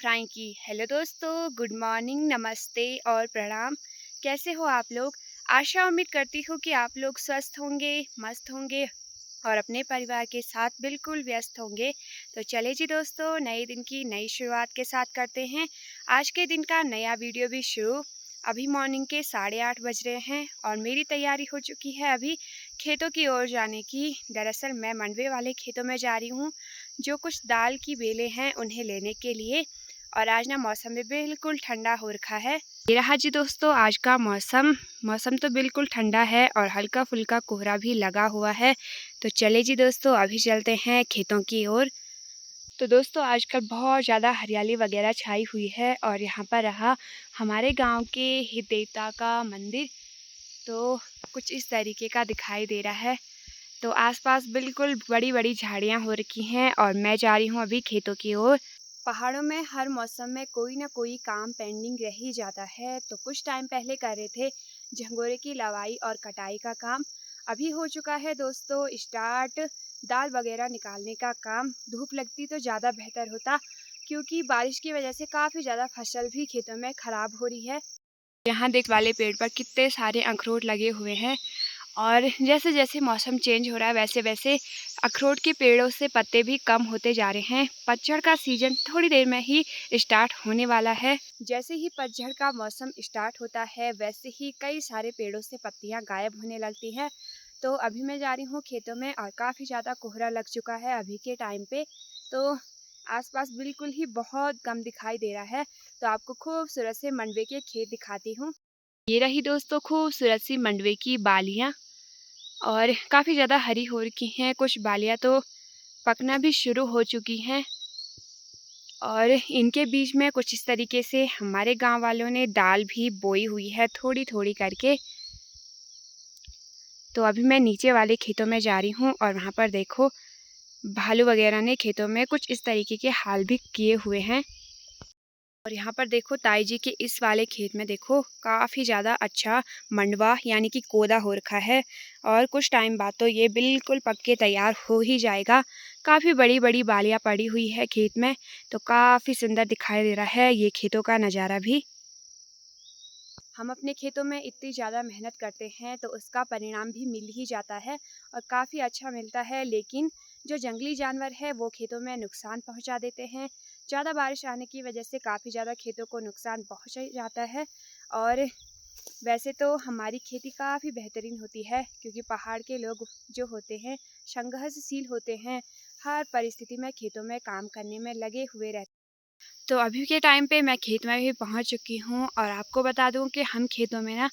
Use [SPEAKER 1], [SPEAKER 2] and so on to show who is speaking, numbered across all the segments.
[SPEAKER 1] Fry की। Hello दोस्तों, good morning, नमस्ते और प्रणाम। कैसे हो आप लोग? आशा उम्मीद करती हूँ कि आप लोग स्वस्थ होंगे, मस्त होंगे और अपने परिवार के साथ बिल्कुल व्यस्त होंगे। तो चले जी दोस्तों, नए दिन की नई शुरुआत के साथ करते हैं आज के दिन का नया वीडियो भी शुरू। अभी मॉर्निंग के 8:30 बज रहे हैं और मेरी तैयारी हो चुकी है अभी खेतों की ओर जाने की। दरअसल मैं मंडवे वाले खेतों में जा रही हूँ, जो कुछ दाल की बेलें हैं उन्हें लेने के लिए। और आज ना मौसम भी बिल्कुल ठंडा हो रखा है। ये रहा जी दोस्तों आज का मौसम। मौसम तो बिल्कुल ठंडा है और हल्का फुल्का कोहरा भी लगा हुआ है। तो चले जी दोस्तों, अभी चलते हैं खेतों की ओर। तो दोस्तों आजकल बहुत ज़्यादा हरियाली वगैरह छाई हुई है और यहाँ पर रहा हमारे गांव के हित देवता का मंदिर। तो कुछ इस तरीके का दिखाई दे रहा है। तो आसपास बिल्कुल बड़ी बड़ी झाड़ियाँ हो रखी हैं और मैं जा रही हूँ अभी खेतों की ओर। पहाड़ों में हर मौसम में कोई ना कोई काम पेंडिंग रह ही जाता है। तो कुछ टाइम पहले कर रहे थे झंगोरे की लवाई और कटाई का काम। अभी हो चुका है दोस्तों स्टार्ट दाल वगैरह निकालने का काम। धूप लगती तो ज़्यादा बेहतर होता, क्योंकि बारिश की वजह से काफ़ी ज़्यादा फसल भी खेतों में ख़राब हो रही है। यहाँ देख वाले पेड़ पर कितने सारे अखरोट लगे हुए हैं और जैसे जैसे मौसम चेंज हो रहा है वैसे वैसे अखरोट के पेड़ों से पत्ते भी कम होते जा रहे हैं। पतझड़ का सीजन थोड़ी देर में ही स्टार्ट होने वाला है। जैसे ही पतझड़ का मौसम स्टार्ट होता है वैसे ही कई सारे पेड़ों से पत्तियां गायब होने लगती हैं। तो अभी मैं जा रही हूँ खेतों में और काफ़ी ज़्यादा कोहरा लग चुका है अभी के टाइम पे। तो आसपास बिल्कुल ही बहुत कम दिखाई दे रहा है। तो आपको खूबसूरत से मंडवे के खेत दिखाती हूँ। ये रही दोस्तों खूबसूरत सी मंडवे की बालियाँ और काफ़ी ज़्यादा हरी हो रखी हैं। कुछ बालियाँ तो पकना भी शुरू हो चुकी हैं और इनके बीच में कुछ इस तरीके से हमारे गांव वालों ने दाल भी बोई हुई है थोड़ी थोड़ी करके। तो अभी मैं नीचे वाले खेतों में जा रही हूँ और वहाँ पर देखो भालू वगैरह ने खेतों में कुछ इस तरीके के हाल भी किए हुए हैं। और यहाँ पर देखो ताई जी के इस वाले खेत में देखो काफ़ी ज़्यादा अच्छा मंडवा यानी कि कोदा हो रखा है और कुछ टाइम बाद तो ये बिल्कुल पक के तैयार हो ही जाएगा। काफ़ी बड़ी बड़ी बालियाँ पड़ी हुई है खेत में। तो काफ़ी सुंदर दिखाई दे रहा है ये खेतों का नज़ारा भी। हम अपने खेतों में इतनी ज़्यादा मेहनत करते हैं तो उसका परिणाम भी मिल ही जाता है और काफ़ी अच्छा मिलता है। लेकिन जो जंगली जानवर है वो खेतों में नुकसान पहुंचा देते हैं। ज़्यादा बारिश आने की वजह से काफ़ी ज़्यादा खेतों को नुकसान पहुंच जाता है। और वैसे तो हमारी खेती काफ़ी बेहतरीन होती है, क्योंकि पहाड़ के लोग जो होते हैं संघर्षशील होते हैं। हर परिस्थिति में खेतों में काम करने में लगे हुए रहते हैं। तो अभी के टाइम पे मैं खेत में भी पहुंच चुकी हूं और आपको बता दूं कि हम खेतों में ना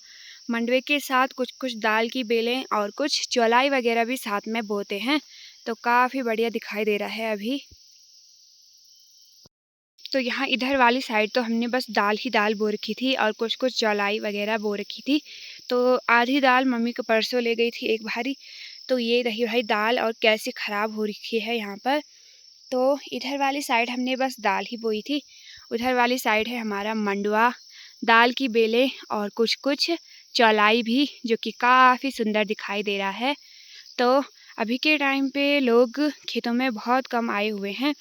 [SPEAKER 1] मंडवे के साथ कुछ कुछ दाल की बेलें और कुछ चौलाई वगैरह भी साथ में बोते हैं। तो काफ़ी बढ़िया दिखाई दे रहा है अभी। तो यहाँ इधर वाली साइड तो हमने बस दाल ही दाल बो रखी थी और कुछ कुछ चौलाई वगैरह बो रखी थी। तो आधी दाल मम्मी को परसों ले गई थी एक भारी। तो ये रही भाई दाल और कैसे ख़राब हो रखी है यहाँ पर। तो इधर वाली साइड हमने बस दाल ही बोई थी। उधर वाली साइड है हमारा मंडवा, दाल की बेलें और कुछ कुछ चौलाई भी, जो कि काफ़ी सुंदर दिखाई दे रहा है। तो अभी के टाइम पे लोग खेतों में बहुत कम आए हुए हैं।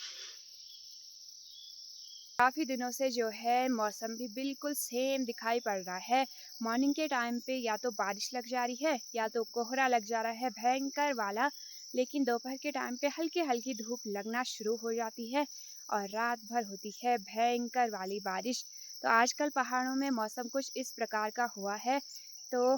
[SPEAKER 1] काफ़ी दिनों से जो है मौसम भी बिल्कुल सेम दिखाई पड़ रहा है। मॉर्निंग के टाइम पे या तो बारिश लग जा रही है या तो कोहरा लग जा रहा है भयंकर वाला। लेकिन दोपहर के टाइम पे हल्की हल्की धूप लगना शुरू हो जाती है और रात भर होती है भयंकर वाली बारिश। तो आजकल पहाड़ों में मौसम कुछ इस प्रकार का हुआ है। तो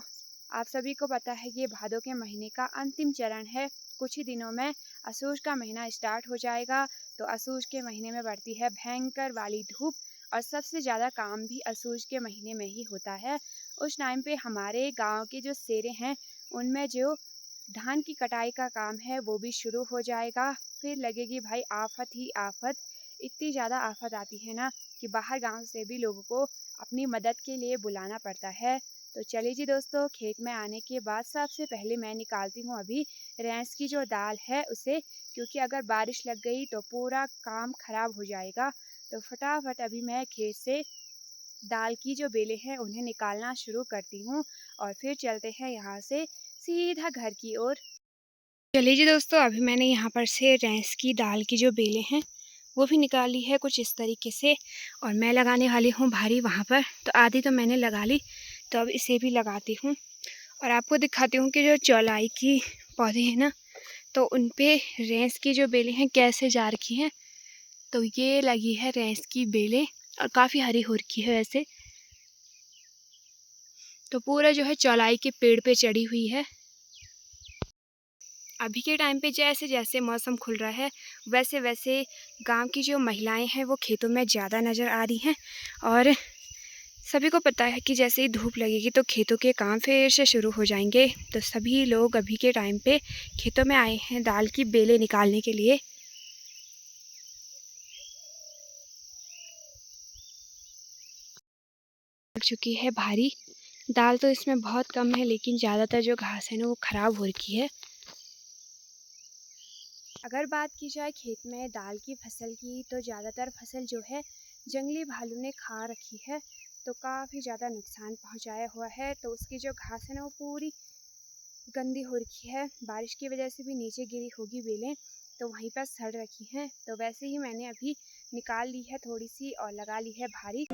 [SPEAKER 1] आप सभी को पता है ये भादों के महीने का अंतिम चरण है। कुछ ही दिनों में असोज का महीना स्टार्ट हो जाएगा। तो असोज के महीने में बढ़ती है भयंकर वाली धूप और सबसे ज़्यादा काम भी असोज के महीने में ही होता है। उस टाइम पे हमारे गांव के जो सेरे हैं उनमें जो धान की कटाई का काम है वो भी शुरू हो जाएगा। फिर लगेगी भाई आफत ही आफत। इतनी ज़्यादा आफत आती है ना कि बाहर गांव से भी लोगों को अपनी मदद के लिए बुलाना पड़ता है। तो चलिए जी दोस्तों, खेत में आने के बाद सबसे पहले मैं निकालती हूँ अभी रैंस की जो दाल है उसे, क्योंकि अगर बारिश लग गई तो पूरा काम खराब हो जाएगा। तो फटाफट अभी मैं खेत से दाल की जो बेलें हैं उन्हें निकालना शुरू करती हूँ और फिर चलते हैं यहाँ से सीधा घर की ओर। चलिए जी दोस्तों, अभी मैंने यहाँ पर से रैंस की दाल की जो बेलें हैं वो भी निकाली है कुछ इस तरीके से। और मैं लगाने वाली हूँ भारी वहाँ पर, तो आधी तो मैंने लगा ली, तो अब इसे भी लगाती हूँ। और आपको दिखाती हूँ कि जो चौलाई की पौधे हैं ना, तो उन पे रेंस की जो बेलें हैं कैसे जा रखी हैं। तो ये लगी है रेंस की बेलें और काफ़ी हरी हो रखी है वैसे। तो पूरा जो है चौलाई के पेड़ पे चढ़ी हुई है। अभी के टाइम पे जैसे जैसे मौसम खुल रहा है वैसे वैसे गांव की जो महिलाएं हैं वो खेतों में ज़्यादा नज़र आ रही हैं। और सभी को पता है कि जैसे ही धूप लगेगी तो खेतों के काम फिर से शुरू हो जाएंगे। तो सभी लोग अभी के टाइम पे खेतों में आए हैं दाल की बेलें निकालने के लिए। लग चुकी है भारी दाल, तो इसमें बहुत कम है, लेकिन ज़्यादातर जो घास है ना वो ख़राब हो रखी है। अगर बात की जाए खेत में दाल की फसल की, तो ज़्यादातर फसल जो है जंगली भालू ने खा रखी है, तो काफ़ी ज़्यादा नुकसान पहुंचाया हुआ है। तो उसकी जो घास है ना वो पूरी गंदी हो रखी है, बारिश की वजह से भी नीचे गिरी होगी बेलें, तो वहीं पर सड़ रखी हैं। तो वैसे ही मैंने अभी निकाल ली है थोड़ी सी और लगा ली है भारी।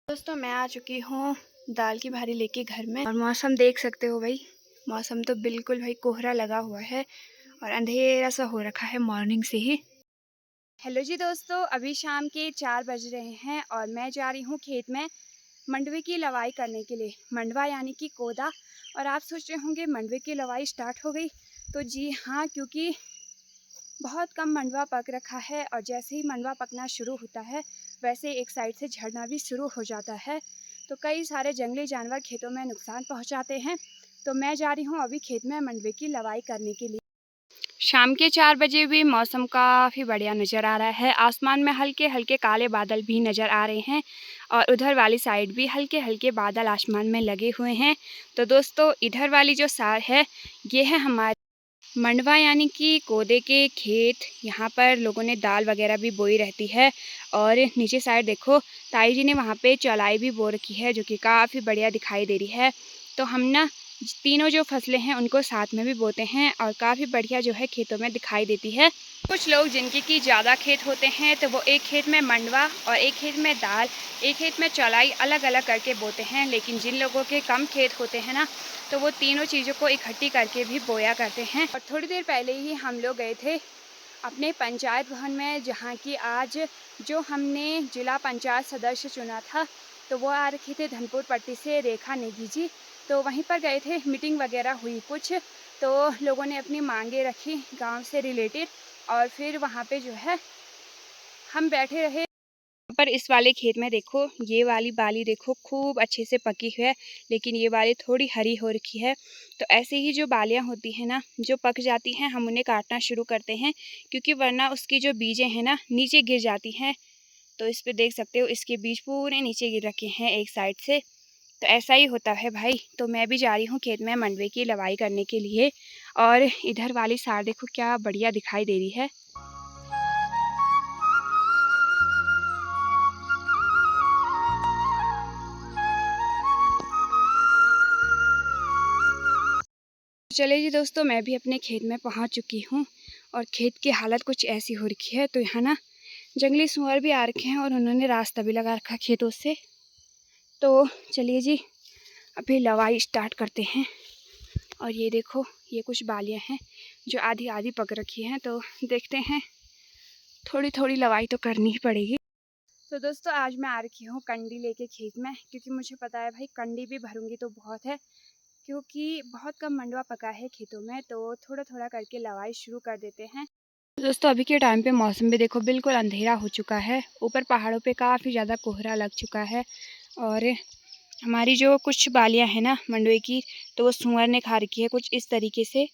[SPEAKER 1] दोस्तों मैं आ चुकी हूँ दाल की भारी लेके घर में, और मौसम देख सकते हो भाई, मौसम तो बिल्कुल भाई कोहरा लगा हुआ है और अंधेरा सा हो रखा है मॉर्निंग से ही। हेलो जी दोस्तों, अभी शाम के 4 बज रहे हैं और मैं जा रही हूँ खेत में मंडवे की लवाई करने के लिए। मंडवा यानी कि कोदा। और आप सोच रहे होंगे मंडवे की लवाई स्टार्ट हो गई, तो जी हाँ, क्योंकि बहुत कम मंडवा पक रखा है और जैसे ही मंडवा पकना शुरू होता है वैसे एक साइड से झड़ना भी शुरू हो जाता है। तो कई सारे जंगली जानवर खेतों में नुकसान पहुंचाते हैं। तो मैं जा रही हूं अभी खेत में मंडवे की लवाई करने के लिए। शाम के 4 बजे भी मौसम काफ़ी बढ़िया नज़र आ रहा है। आसमान में हल्के हल्के काले बादल भी नज़र आ रहे हैं और उधर वाली साइड भी हल्के हल्के बादल आसमान में लगे हुए हैं। तो दोस्तों इधर वाली जो सार है ये है हमारे मंडवा यानी कि कोदे के खेत। यहाँ पर लोगों ने दाल वगैरह भी बोई रहती है। और नीचे साइड देखो ताई जी ने वहाँ पे चौलाई भी बो रखी है, जो कि काफ़ी बढ़िया दिखाई दे रही है। तो हम ना तीनों जो फसलें हैं उनको साथ में भी बोते हैं और काफ़ी बढ़िया जो है खेतों में दिखाई देती है। कुछ लोग जिनके की ज़्यादा खेत होते हैं तो वो एक खेत में मंडवा और एक खेत में दाल, एक खेत में चौलाई अलग अलग करके बोते हैं। लेकिन जिन लोगों के कम खेत होते हैं ना, तो वो तीनों चीज़ों को इकट्ठी करके भी बोया करते हैं। और थोड़ी देर पहले ही हम लोग गए थे अपने पंचायत भवन में, जहाँ की आज जो हमने जिला पंचायत सदस्य चुना था, तो वो आ रखे थे धनपुर पट्टी से, रेखा नेगी जी। तो वहीं पर गए थे, मीटिंग वगैरह हुई कुछ, तो लोगों ने अपनी मांगे रखी गांव से रिलेटेड। और फिर वहाँ पे जो है हम बैठे रहे। पर इस वाले खेत में देखो, ये वाली बाली देखो खूब अच्छे से पकी हुई है, लेकिन ये वाली थोड़ी हरी हो रखी है। तो ऐसे ही जो बालियाँ होती हैं ना, जो पक जाती हैं, हम उन्हें काटना शुरू करते हैं, क्योंकि वरना उसकी जो बीजें हैं ना नीचे गिर जाती हैं। तो इस पे देख सकते हो इसके बीज पूरे नीचे गिर रखे हैं एक साइड से। तो ऐसा ही होता है भाई। तो मैं भी जा रही हूँ खेत में मंडवे की लवाई करने के लिए। और इधर वाली सार देखो क्या बढ़िया दिखाई दे रही है। चलिए जी दोस्तों, मैं भी अपने खेत में पहुंच चुकी हूं और खेत की हालत कुछ ऐसी हो रखी है। तो यहाँ ना जंगली सुअर भी आ रखे हैं और उन्होंने रास्ता भी लगा रखा खेतों से। तो चलिए जी अभी लवाई स्टार्ट करते हैं। और ये देखो ये कुछ बालियां हैं जो आधी आधी पक रखी हैं, तो देखते हैं, थोड़ी थोड़ी लवाई तो करनी ही पड़ेगी। तो दोस्तों आज मैं आ रखी हूँ कंडी लेके खेत में, क्योंकि मुझे पता है भाई कंडी भी भरूंगी तो बहुत है, क्योंकि बहुत कम मंडवा पका है खेतों में। तो थोड़ा थोड़ा करके लवाई शुरू कर देते हैं। दोस्तों अभी के टाइम पे मौसम भी देखो बिल्कुल अंधेरा हो चुका है, ऊपर पहाड़ों पे काफ़ी ज़्यादा कोहरा लग चुका है। और हमारी जो कुछ बालियां हैं ना मंडवे की, तो वो सुअर ने खा रखी है कुछ इस तरीके से।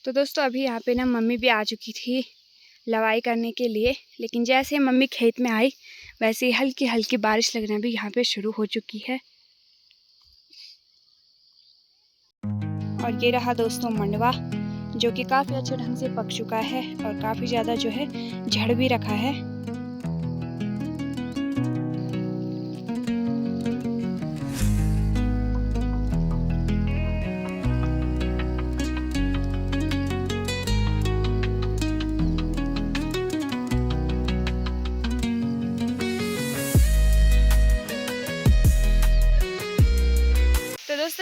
[SPEAKER 1] तो दोस्तों अभी यहाँ पे ना मम्मी भी आ चुकी थी लवाई करने के लिए, लेकिन जैसे मम्मी खेत में आई वैसे ही हल्की हल्की बारिश लगना भी यहाँ पे शुरू हो चुकी है। और ये रहा दोस्तों मंडवा, जो कि काफ़ी अच्छे ढंग से पक चुका है और काफ़ी ज़्यादा जो है झड़ भी रखा है।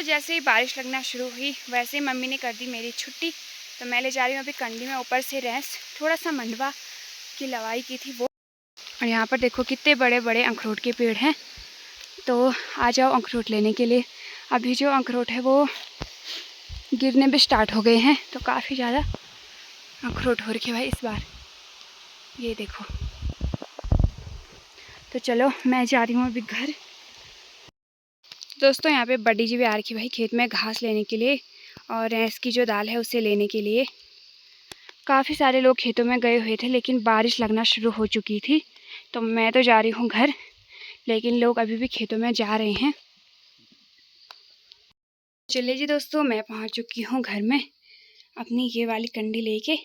[SPEAKER 1] जैसे ही बारिश लगना शुरू हुई वैसे ही मम्मी ने कर दी मेरी छुट्टी। तो मैं ले जा रही हूँ अभी कंडी में ऊपर से रेस, थोड़ा सा मंडवा की लवाई की थी वो। और यहाँ पर देखो कितने बड़े बड़े अखरोट के पेड़ हैं, तो आ जाओ अखरोट लेने के लिए। अभी जो अखरोट है वो गिरने भी स्टार्ट हो गए हैं, तो काफ़ी ज़्यादा अखरोट हो रखे भाई इस बार, ये देखो। तो चलो मैं जा रही हूँ अभी घर। दोस्तों यहाँ पे बड़ी जी भी आ रखी भाई खेत में घास लेने के लिए और भैंस की जो दाल है उसे लेने के लिए। काफ़ी सारे लोग खेतों में गए हुए थे लेकिन बारिश लगना शुरू हो चुकी थी, तो मैं तो जा रही हूँ घर, लेकिन लोग अभी भी खेतों में जा रहे हैं। चलिए जी दोस्तों, मैं पहुँच चुकी हूँ घर में अपनी ये वाली कंडी लेके।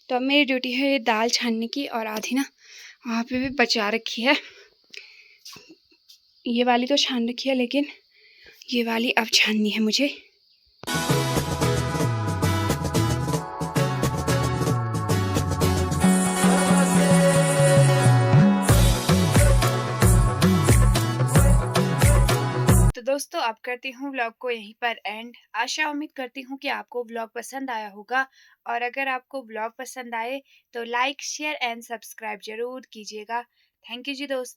[SPEAKER 1] तो अब मेरी ड्यूटी है ये दाल छानने की, और आधी ना वहाँ पे भी बचा रखी है। ये वाली तो छान रखी है लेकिन ये वाली अब छाननी है मुझे। तो दोस्तों अब करती हूँ व्लॉग को यहीं पर एंड। आशा उम्मीद करती हूँ कि आपको व्लॉग पसंद आया होगा, और अगर आपको व्लॉग पसंद आए तो लाइक शेयर एंड सब्सक्राइब जरूर कीजिएगा। थैंक यू जी दोस्तों।